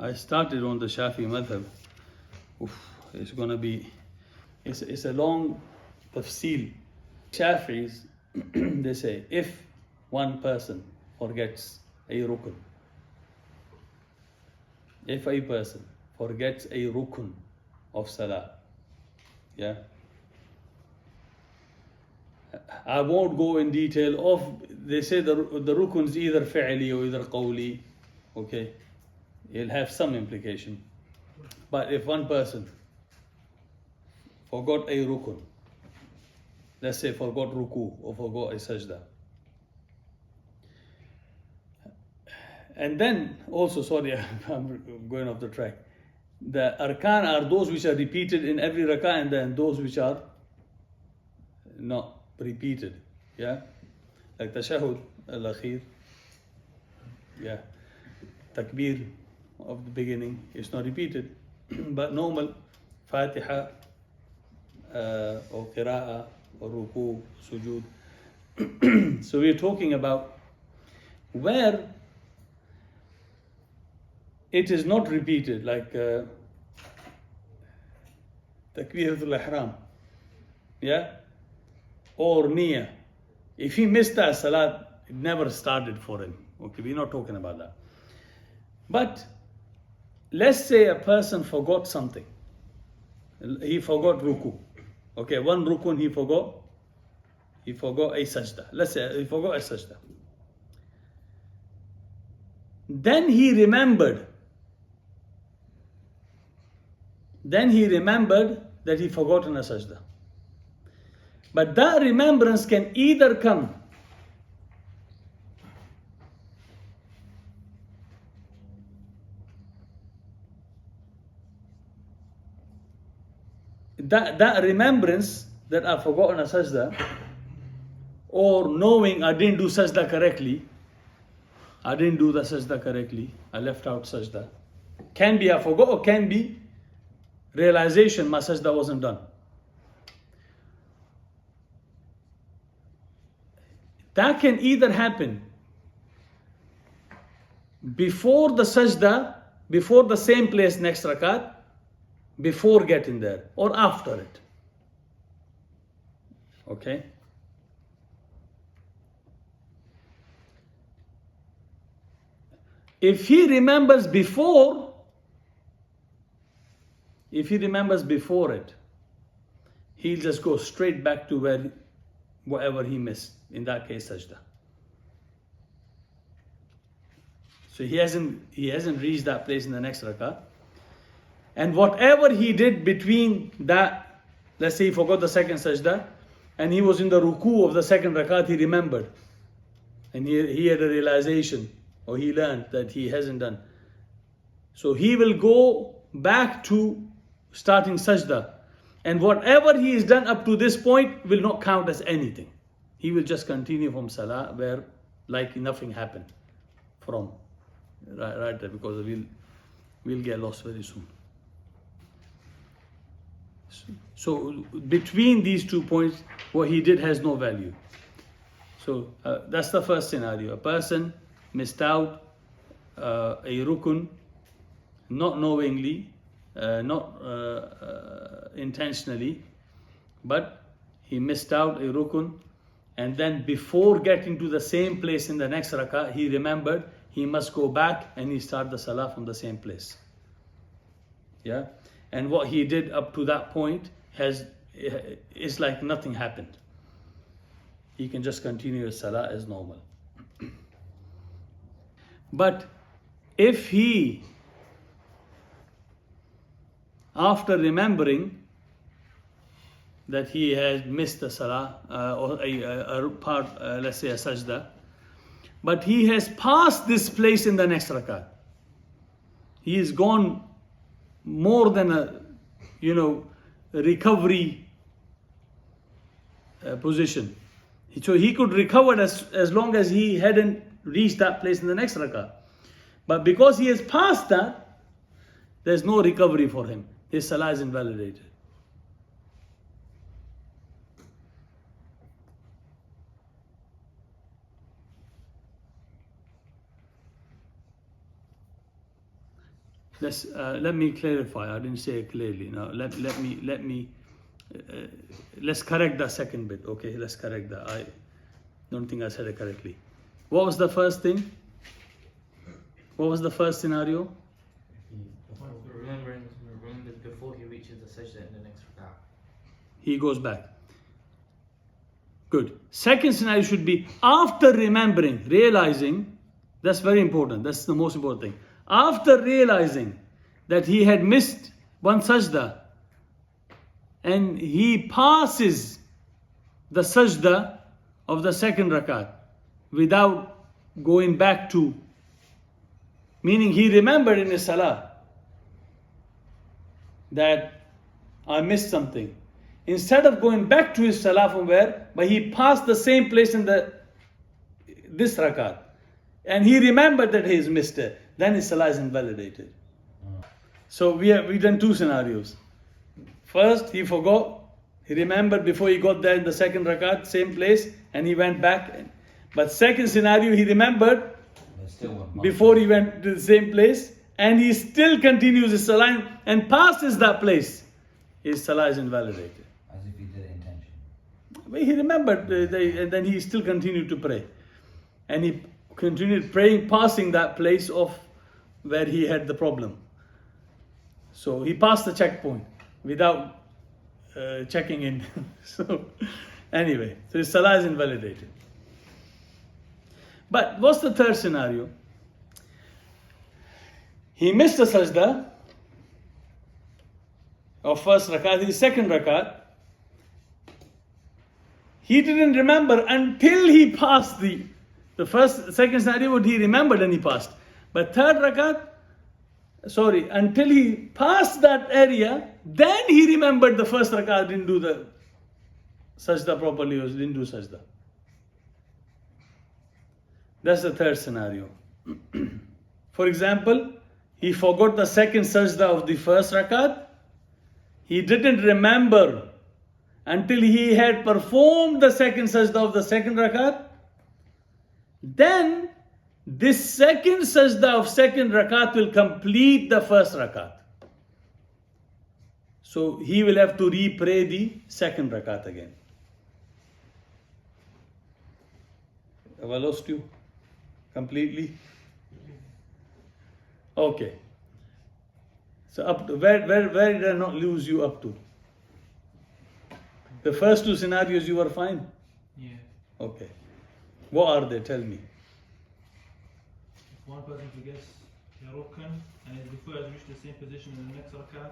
I started on the Shafi madhab. It's gonna be, it's a long tafsil. Shafis, they say, if one person forgets a rukn, if a person forgets a rukn of salah, yeah, I won't go in detail of, they say the rukn is either fi'li or either qawli, okay, it'll have some implication. But if one person forgot a rukn, let's say forgot ruku or forgot a sajda, and then also, sorry, I'm going off the track. The arkan are those which are repeated in every rak'ah, and then those which are not repeated. Yeah, like tashahhud al-akhir. Yeah, takbir of the beginning is not repeated, but normal Fatiha or qira'ah or ruku, sujood. So we're talking about where it is not repeated, like takbiratul ihram, yeah, or niyyah. If he missed that salat, it never started for him. Okay, we're not talking about that. But let's say a person forgot something. He forgot ruku. Okay, one rukun he forgot. He forgot a sajda. Let's say he forgot a sajda. Then he remembered. Then he remembered that he forgotten a sajda. But that remembrance can either come that remembrance that I've forgotten a sajda, or knowing I didn't do sajda correctly, I didn't do the sajda correctly, I left out sajda, can be I forgot, or can be realization my sajda wasn't done. That can either happen before the sajda, before the same place next rakat, before getting there, or after it. Okay? If he remembers before it, he'll just go straight back to whatever he missed, in that case sajda. So he hasn't reached that place in the next rakah. And whatever he did between that, let's say he forgot the second sajda, and he was in the ruku of the second rakat, he remembered. And he had a realization, or he learned that he hasn't done. So he will go back to starting sajda. And whatever he has done up to this point will not count as anything. He will just continue from salah where like nothing happened from right there, because we'll get lost very soon. So between these 2 points, what he did has no value. So that's the first scenario. A person missed out a rukun, not knowingly, not intentionally, but he missed out a rukun, and then before getting to the same place in the next rakah, he remembered he must go back and he start the salah from the same place. Yeah, and what he did up to that point is like nothing happened. He can just continue his salah as normal. But if he, after remembering that he has missed the salah or a part, let's say a sajda, but he has passed this place in the next rakat, he has gone more than a recovery position. So he could recover as long as he hadn't reached that place in the next rakah. But because he has passed that, there's no recovery for him. His salah is invalidated. Let me clarify. I didn't say it clearly. Now let's correct that second bit. Okay, let's correct that. I don't think I said it correctly. What was the first thing? What was the first scenario? Remember before he reaches the sajda in the next rak'ah. He goes back. Good. Second scenario should be after remembering, realizing. That's very important. That's the most important thing. After realizing that he had missed one sajda and he passes the sajda of the second rakat without going back to, meaning he remembered in his salah that I missed something. Instead of going back to his salah from where, but he passed the same place in this rakat, and he remembered that he has missed it, then his salah is invalidated. So we done two scenarios. First, he forgot, he remembered before he got there in the second rakat, same place, and he went back. But second scenario, he remembered before he went to the same place, and he still continues his salah and passes that place. His salah is invalidated. As if he did it intentionally. Well, he remembered, and then he still continued to pray. And he continued praying, passing that place of where he had the problem. So he passed the checkpoint without checking in. So anyway, so his salah is invalidated. But what's the third scenario? He missed the sajda of first rakat, his second rakat. He didn't remember until he passed the second scenario, he remembered and he passed. But third rakat, until he passed that area, then he remembered the first rakat, didn't do the sajda properly, or didn't do sajda. That's the third scenario. For example, he forgot the second sajda of the first rakat. He didn't remember until he had performed the second sajda of the second rakat. Then this second sajda of second rakat will complete the first rakat. So he will have to re-pray the second rakat again. Have I lost you completely? Okay. So up to where did I not lose you up to? The first two scenarios you were fine? Yeah. Okay. What are they? Tell me. If one person forgets the Rukn and is before has reached the same position in the next rakat,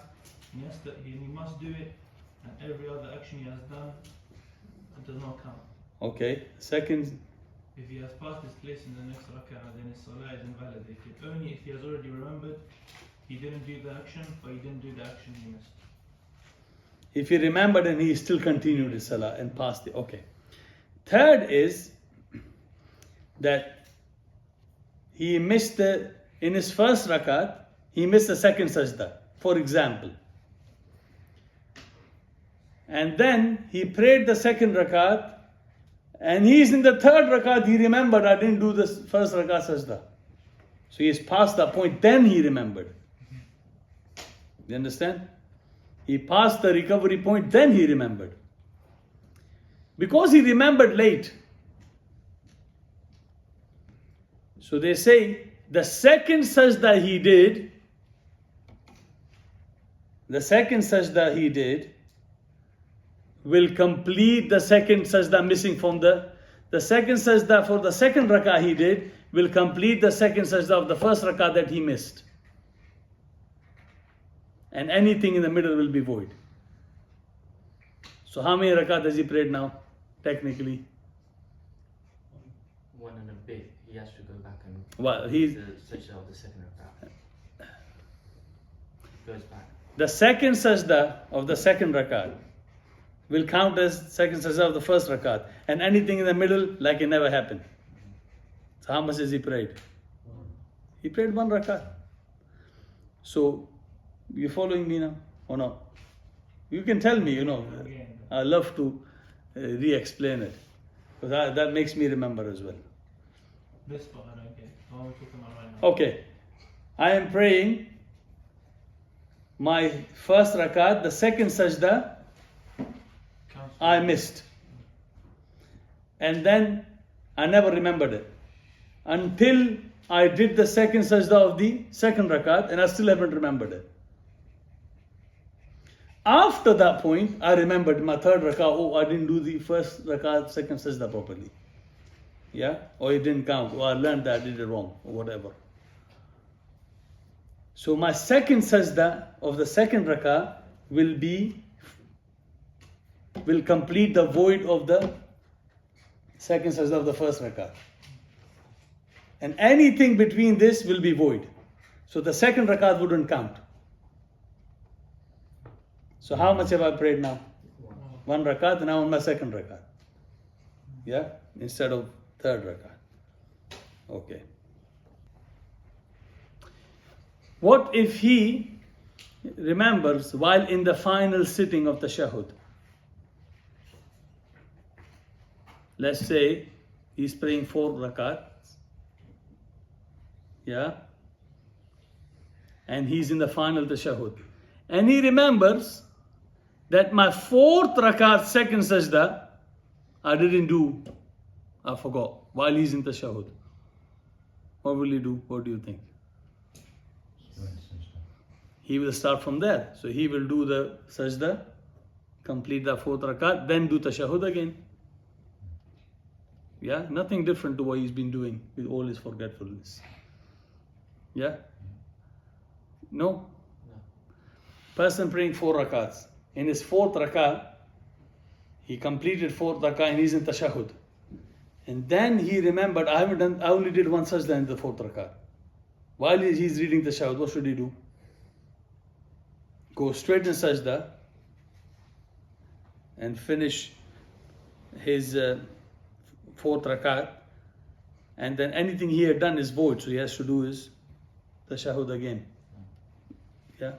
he must do it, and every other action he has done, it does not count. Okay. Second. If he has passed his place in the next rak'ah, then his salah is invalidated. Only if he has already remembered, he didn't do the action, or he didn't do the action he missed. If he remembered and he still continued his salah and passed it. Okay. Third is that he missed in his first rakat, he missed the second sajda, for example. And then he prayed the second rakat, and he's in the third rakat, he remembered, I didn't do the first rakat sajda. So he's passed that point, then he remembered. You understand? He passed the recovery point, then he remembered. Because he remembered late. So they say, the second sajda he did, will complete the second sajda missing from the second sajda for the second rak'ah he did will complete the second sajda of the first rak'ah that he missed. And anything in the middle will be void. So how many rak'ah has he prayed now, technically? One and a bit. He has to go back and Well, the sajda of the second rak'ah. Goes back. The second sajda of the second rak'ah will count as second sajda of the first rakat, and anything in the middle like it never happened. So how much has he prayed? He prayed one rakat. So you following me now or not? You can tell me, I love to re-explain it, because that makes me remember as well. This part I don't get. The one we're talking about right now. Okay, I am praying my first rakat, the second sajda, I missed. And then I never remembered it. Until I did the second sajda of the second rakat, and I still haven't remembered it. After that point, I remembered my third rakat, oh, I didn't do the first rakat, second sajda properly. Yeah? Or it didn't count, or I learned that I did it wrong, or whatever. So my second sajda of the second rakat will complete the void of the second sajda of the first rakat. And anything between this will be void. So the second rakat wouldn't count. So how much have I prayed now? One rakat, and now on my second rakat. Yeah? Instead of third rakat. Okay. What if he remembers while in the final sitting of the tashahhud? Let's say he's praying 4 rakats. Yeah? And he's in the final tashahhud. And he remembers that my 4th rakat, second sajda, I didn't do. I forgot. While he's in tashahhud. What will he do? What do you think? He will start from there. So he will do the sajda, complete the 4th rakat, then do tashahhud again. Yeah, nothing different to what he's been doing with all his forgetfulness. Yeah? No? Person praying 4 rakats. In his 4th rakat, he completed 4th rakat and he's in tashahhud. And then he remembered, I only did one sajda in the 4th rakat. While he's reading tashahhud, what should he do? Go straight in sajda and finish his 4th rakat, and then anything he had done is void, so he has to do his tashahhud again. Yeah?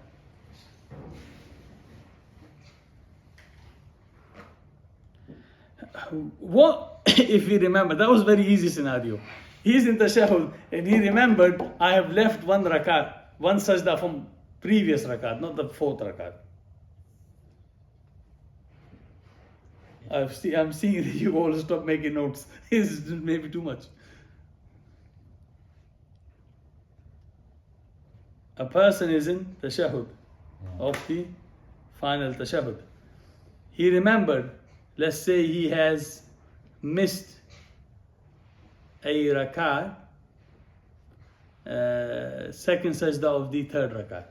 What if we remember? That was a very easy scenario. He's in tashahhud and he remembered, I have left one rakat, one sajda from previous rakat, not the 4th rakat. I'm seeing that you all stop making notes. It's maybe too much. A person is in tashahhud of the final tashahhud. He remembered, let's say he has missed a rakat, second sajda of the 3rd rakat.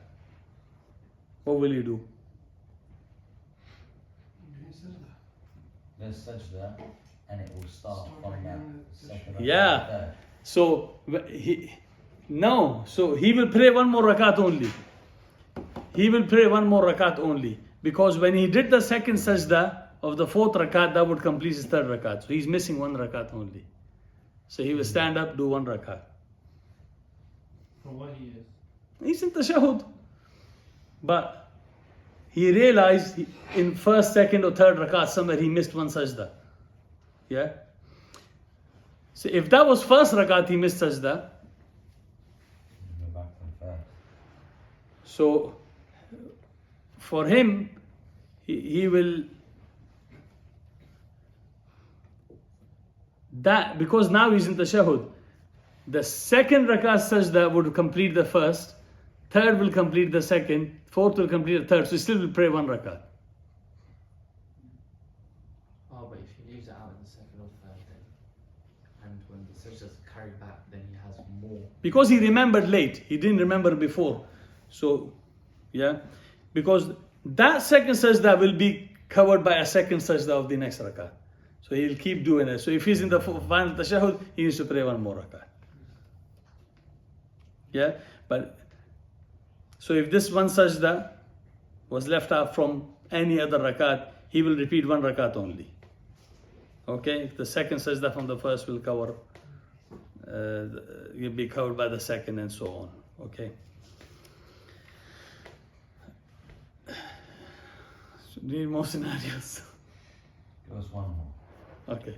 What will you do? There's sajda, and it will start from that second. Yeah. So he will pray one more rakat only. He will pray one more rakat only. Because when he did the second sajda of the 4th rakat, that would complete his 3rd rakat. So he's missing one rakat only. So he will stand up, do 1 rakat. From what he is. He's in tashahhud. But he realized in 1st, 2nd or 3rd rakat somewhere he missed one sajda. Yeah? So if that was 1st rakat he missed sajda, Go back to the first. so for him, he will, that because now he's in tashahhud, the 2nd rakat sajda would complete the 1st, 3rd will complete the 2nd, 4th will complete the 3rd, so he still will pray 1 rakat. Oh, but if he leaves it out in the 2nd or 3rd, then, and when the sajda's carried back, then he has more. Because he remembered late, he didn't remember before. So, yeah, because that second sajda will be covered by a second sajda of the next rakat. So he'll keep doing it. So if he's in the final tashahhud, he needs to pray 1 more rakat. Yeah, but so if this one sajda was left out from any other rakat, he will repeat 1 rakat only. Okay, if the second sajda from the first will cover, will be covered by the second and so on. Okay. So need more scenarios. Give us one more. Okay.